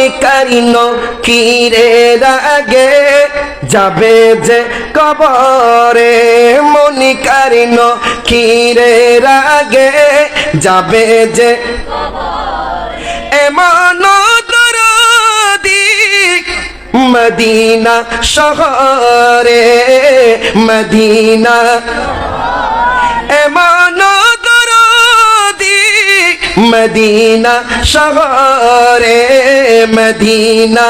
মনিকারিন কিরে রাগে যাবে যে কবরে মনিকারিন কিরে রাগে যাবে যে এমন দরদি মদিনা শহরে মদিনা এমন দরদি মদিনা শহরে মদিনা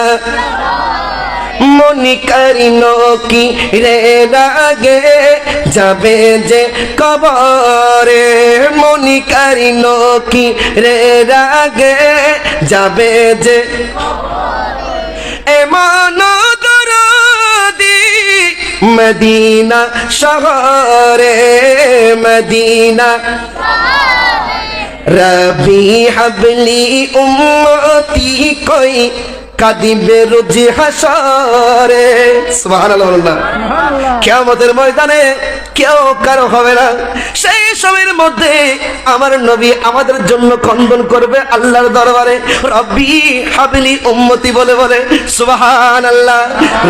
মনিকারিন কিরে রাগে যাবে যে কবরে মনিকারিন কিরে রাগে যাবে যে এমন দরদি মদিনা শহরে মদিনা রবি হাবলি উম্মতি কই কাদিবে রোজ হাসরে সুবহানাল্লাহ। কিয়ামতের ময়দানে কেউ কারো হবে না, সেই সময়ের মধ্যে আমার নবী আমাদের জন্য ক্রন্দন করবে আল্লাহর দরবারে, রব্বি হাবলি উম্মতি বলে বলে সুবহানাল্লাহ।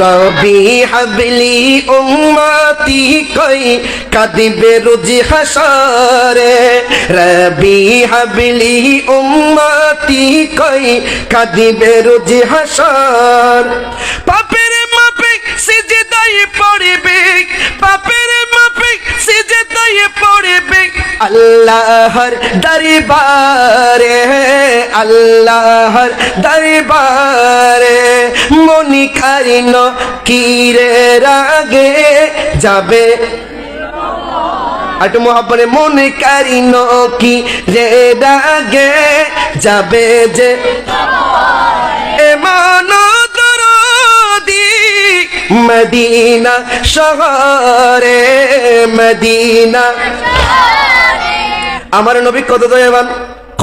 রব্বি হাবলি উম্মতি কই কাদিবে রোজ হাসরে রব্বি হাবলি উম্মতি কই কাদিবে রোজ হাসর পাপের মাপে সিজদায় পড়বে পাপের মাপে সিজদায় পড়বে আল্লাহর দরবারে আল্লাহর দরবারে মনিকারিন কিরে রাগে যাবে আট মোহাব্বতে মনিকারিন কিরে রাগে যাবে যে এমন দরদি মদিনা শহরে মদিনা আমার নবী কত দয়াবান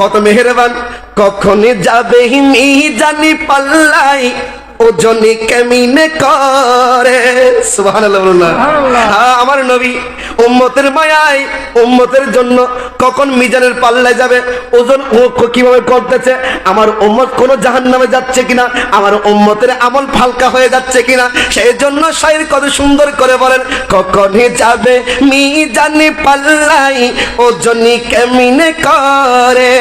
কত মেহেরবান কখন যাবে মিজানি পাল্লাই ওজনে কেমিনে করে সুবহানাল্লাহ বলুন। আমার নবী উম্মতের মায়ায় উম্মতের জন্য কখন মিজানের পাল্লায় যাবে ওজন ও কিভাবে করতেছে, আমার উম্মত কোন জাহান্নামে যাচ্ছে কিনা, আমার উম্মতের আমল ফালকা হয়ে যাচ্ছে কিনা, সেই জন্য শায়র কত সুন্দর করে বলেন কখন যাবে মিজানি পাল্লায় ওজনে কেমিনে করে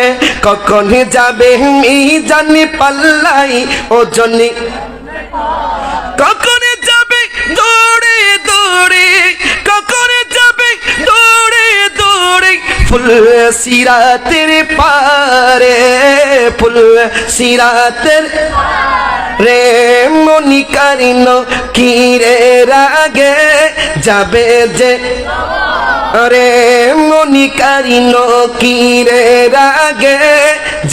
কখন যাবে মিজানি পাল্লায় ওজনে কখন যাবে দৌড়ে দৌড়ে কখন যাবে দৌড়ে দৌড়ে ফুল সিরাতের পারে ফুল সিরাতের রে মনিকারিন কিরে রাগে যাবে যে রে মনিকারিন কিরে রাগে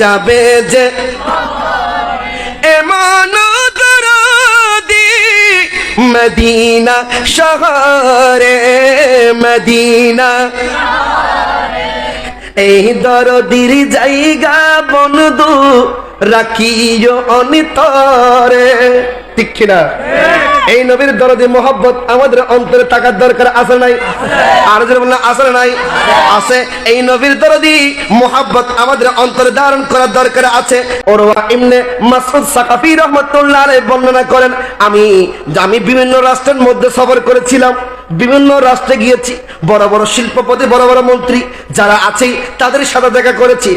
যাবে যে এমন মদিনা শহরে মদিনা এই দরদির জায়গা বন্ধু রাখিও অন্তরে ঠিক কিনা? এই নবীর দরদি মোহাব্বত আমাদের অন্তরে থাকার দরকার আছে নাই? আর যদি বললেন আছে নাই? আছে। এই নবীর দরদি মোহাব্বত আমাদের অন্তরে ধারণ করার দরকার আছে। উরওয়া ইবনে মাসউদ সাকাফি রাহমাতুল্লাহ আলাইহি বর্ণনা করেন আমি বিভিন্ন রাষ্ট্রের মধ্যে সফর করেছিলাম, বিভিন্ন রাষ্ট্রে গিয়েছি, বড় বড় শিল্পপতি বড় বড় মন্ত্রী যারা আছে তাদের সাথে দেখা করেছি,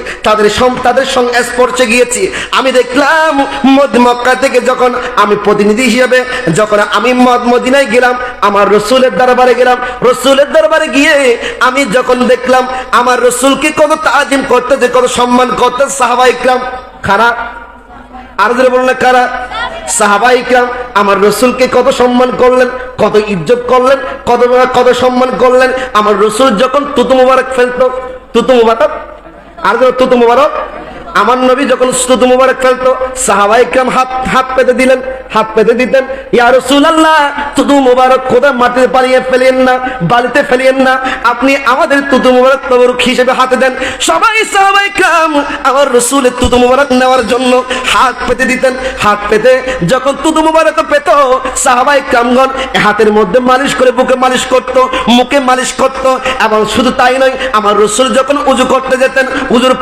তাদের সংস্পর্শে গিয়েছি। আমি দেখলাম মক্কা থেকে যখন আমি প্রতিনিধি হিসেবে যখন আমি মদিনায় গেলাম, আমার রসুলের দরবারে গেলাম, রসুলের দরবারে গিয়ে আমি যখন দেখলাম আমার রসুলকে কত তাজিম করতেছে, কত সম্মান করতেছে সাহাবায়ে কিরাম। খারাপ আর যদি বললেন কারা? সাহাবায়ে কিরাম আমার রসুলকে কত সম্মান করলেন, কত ইজ্জত করলেন, কত সম্মান করলেন। আমার রসুল যখন তুতু মুবারক ফেলতো, তুতু মুবারক আর তুতু মুবারক আমার নবী যখন তুতু মুবারক ফেলতো সাহাবায়ে কিরাম হাত পেতে দিলেন, হাত পেতে দিতেন, ইয়া রাসূলুল্লাহ তুতু মুবারক খোদা মাটিতে পালিয়ে ফেলেন না, বালিতে ফেলেন না, আপনি আমাদের তুতু মুবারক তবরুক হিসেবে হাতে দেন। সবাই সাহাবায়ে কিরাম আমার রসুলের তুতু মুবারক নেওয়ার জন্য হাত পেতে দিতেন। হাত পেতে যখন তুতু মুবারক পেত সাহাবায়ে কিরামগণ হাতের মধ্যে মালিশ করে বুকে মালিশ করত, মুখে মালিশ করত। এবং শুধু তাই নয়, আমার রসুল যখন উযু করতে যেতেন উযুর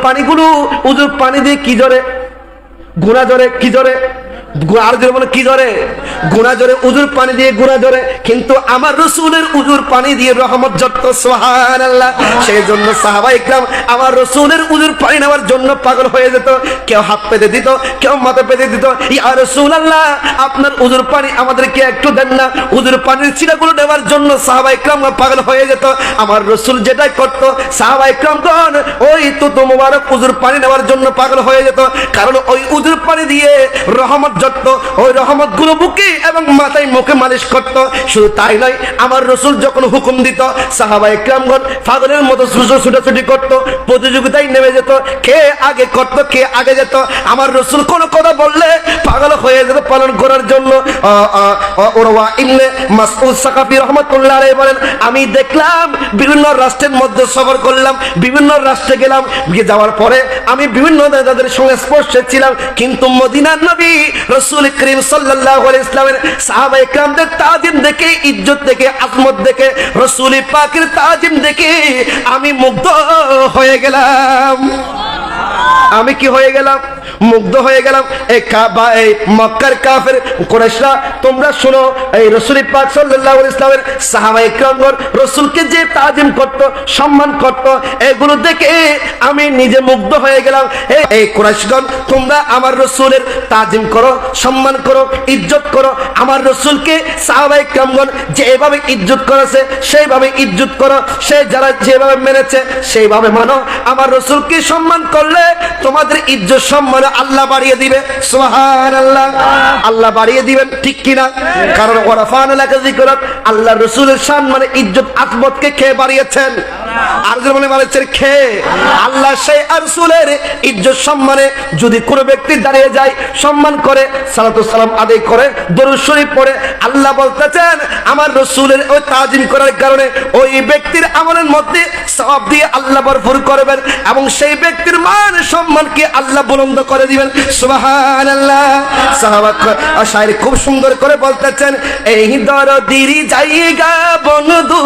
পানি দিয়ে কি জোরে গুণা জরে কি জরে, আর জোরে বলে কি জরে, গুণা জরে উজুর পানি দিয়ে গুণা জরে, কিন্তু আমার রসুলের উজুর পানি দিয়ে রহমত জড়ত। সুবহানাল্লাহ। সেই জন্য সাহাবা ইকরাম আমার রসুলের উজুর পানি নেওয়ার জন্য পাগল হয়ে যেত। কেউ হাত পেতে দিত, কেউ মাথা পেতে দিত, ইয়া রাসূলুল্লাহ আপনার উজুর পানি আমাদেরকে একটু দেন না। উজুর পানির ছিটাগুলো নেওয়ার জন্য সাহাবা ইকরাম পাগল হয়ে যেত। আমার রসুল যেটাই করত সাহাবা ইকরামগণ ওই তো মুবারক উজুর পানি নেওয়ার জন্য পাগল হয়ে যেত, কারণ ওই উজুর পানি দিয়ে রহমত জড়ত। ওই রহমত গুলো বুকে এবং মাথায় মুখে মালিশ করত। শুধু তাই নয়, আমার রসুল যখন হুকুম দিত সাহাবা ইকরামগণ পাগলের মতো ছুটাছুটি করত, প্রতিযোগিতায় নেমে যেত, কে আগে করত কে আগে যেত। আমার রসুল কোন কথা বললে পাগল হয়ে যেত পালন করার জন্য। ওরওয়া ইবনে মাসউদ সাকাফি রাহমাতুল্লাহ আলাইহি বলেন, আমি দেখলাম বিভিন্ন রাষ্ট্রের মধ্যে সফর করলাম, বিভিন্ন রাষ্ট্রে গেলাম, যাওয়ার পরে আমি বিভিন্ন নেতাদের সঙ্গে স্পর্শে ছিলাম, কিন্তু মদিনার নবী রাসূল করিম সাল্লাল্লাহু আলাইহি ওয়াসাল্লামের সাহাবায়ে কেরামদের তাজিম দেখে, ইজ্জত দেখে, আজমত দেখে, রাসূল পাকের তাজিম দেখে আমি মুগ্ধ হয়ে গেলাম। আমি কি হয়ে গেলাম? মুগ্ধ হয়ে গেলাম। এই মক্কার কাফের কুরাইশরা তোমরা শুনো, এই রাসূল পাক সাল্লাল্লাহু আলাইহি ওয়াসাল্লামের সাহাবায়ে কেরামগণ রাসূলকে যে তাজিম করত, সম্মান করত, এগুলো দেখে আমি নিজে মুগ্ধ হয়ে গেলাম। এই কুরাইশগণ তোমরা আমার রাসূলের তাজিম করো, সম্মান করো, ইজ্জত করো। আমার রাসূলকে সাহাবায়ে কেরামগণ যেভাবে ইজ্জত করেছে সেইভাবে ইজ্জত করো, সে যারা যেভাবে মেনেছে সেইভাবে মানো। আমার রাসূলকে সম্মান করলে তোমাদের ইজ্জত সম্মান আল্লাহ বাড়িয়ে দিবে। সুবহানাল্লাহ। আল্লাহ বাড়িয়ে দিবেন, ঠিক কিনা? কারণ ওয়ারাফানা লাকা যিকরাক, আল্লাহর রাসূলের শান মানে ইজ্জত আজমতকে কে বাড়িয়েছেন? আর যে মনে বলেছেন কে? আল্লাহ। সেই রাসূলের ইজ্জত সম্মানে যদি কোনো ব্যক্তি দাঁড়িয়ে যায়, সম্মান করে, সালাতু সালাম আদায় করে, দরুদ শরীফ পড়ে, আল্লাহ বলতেছেন আমার রাসূলের ওই তাজিম করার কারণে ওই ব্যক্তির আমলের মধ্যে সওয়াব দিয়ে আল্লাহ ভরপুর করবেন এবং সেই ব্যক্তির মান সম্মানকে আল্লাহ বুলন্দ করে দিবেন। সুবহানাল্লাহ। সাহাবা শায়ের খুব সুন্দর করে বলতেছেন, এই দরদির জায়গা বন্ধু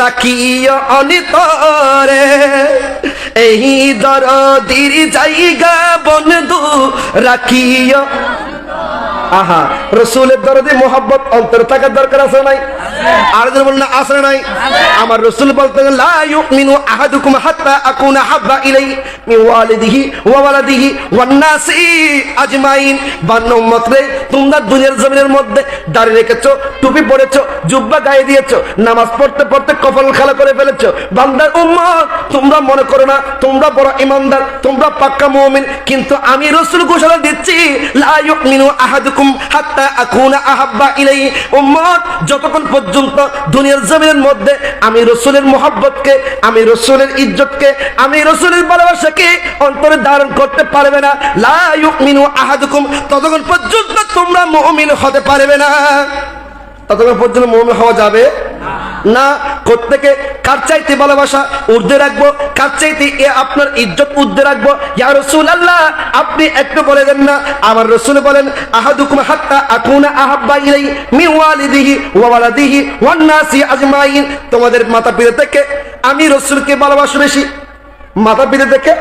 রাখিও অন্তরে, এই দরদির জায়গা বন্ধু রাখিও। আহা, রাসূলের দরদে মোহাব্বত অন্তরে থাকার দরকার আছে নাই? আর যদি বলেন আছে নাই? আমার রাসূল বলতেন লা ইউমিনু আহাদুকুম হাত্তা আকুনা হাব্বা ইলাইহি মিন ওয়ালিদিহি ওয়া ওয়ালাদিহি ওয়ান নাসি আজমাইন। বান্না উম্মত রে, তোমরা দুনিয়ার জমিনের মধ্যে দাড়ি রেখেছো, টুপি পরেছো, জুব্বা গায়ে দিয়েছো, নামাজ পড়তে পড়তে কপাল খালা করে ফেলেছো। বান্দার উম্মত তোমরা মনে করো না তোমরা বড় ঈমানদার, তোমরা পাক্কা মুমিন, কিন্তু আমি রাসূল ঘোষণা দিচ্ছি লা ইউমিনু আহাদুকুম হাত্তা আকুনা আহাব্বা ইলাইহি। উম্মত যতক্ষণ পর্যন্ত দুনিয়ার জমিনের মধ্যে আমি রাসূলের মুহাব্বতকে, আমি রাসূলের ইজ্জতকে, আমি রাসূলের ভালোবাসাকে অন্তরে ধারণ করতে পারবে না, লা ইউমিনু আহাদুকুম, ততক্ষণ পর্যন্ত তোমরা মুমিন হতে পারবে না। ততক্ষণ পর্যন্ত মুমিন হওয়া যাবে না। প্রত্যেকে কার চাইতে ভালোবাসা ঊর্ধ্বে রাখবো, কার চাইতে আপনার ইজ্জত ঊর্ধ্বে রাখবো? ইয়া রাসূলুল্লাহ আপনি একটু বলে দেন না। আমার রাসূল বলেন আহাদুকুম হাত্তা আকুনা আহাব্বা ইলাইহি মিন ওয়ালিদিহি ওয়া ওয়ালাদিহি ওয়ান নাসি আজমাইন। তোমাদের মাতা পিতা থেকে আমি রাসূলকে ভালোবাসি বেশি, মাতা পিতা থেকে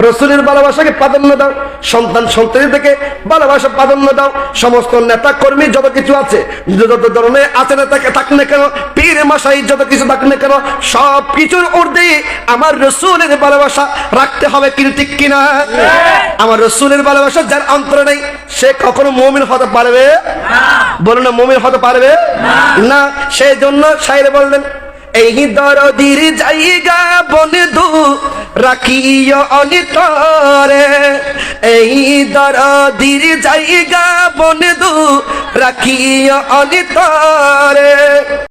রাসূলের ভালোবাসাকে প্রাধান্য দাও, সন্তান সন্ততি থেকে ভালোবাসা প্রাধান্য দাও। সমস্ত নেতা কর্মী যত কিছু আছে, যত ধরনের আছে নেতাকে থাক না কেন, পীর মাশাই যত কিছু থাক না কেন, সব কিছুর ঊর্ধ্বে আমার রাসূলের ভালোবাসা রাখতে হবে। কিন্তু ঠিক কিনা? আমার রাসূলের ভালোবাসা যার অন্তরে নেই সে কখনো মুমিন হতে পারবে না। বলুন না, মুমিন হতে পারবে না। সেই জন্য শায়ের বললেন, এই দরদির জায়গা বন্ধু রাখিও অন্তরে, এই দরদির জায়গা বন্ধু রাখিও অন্তরে।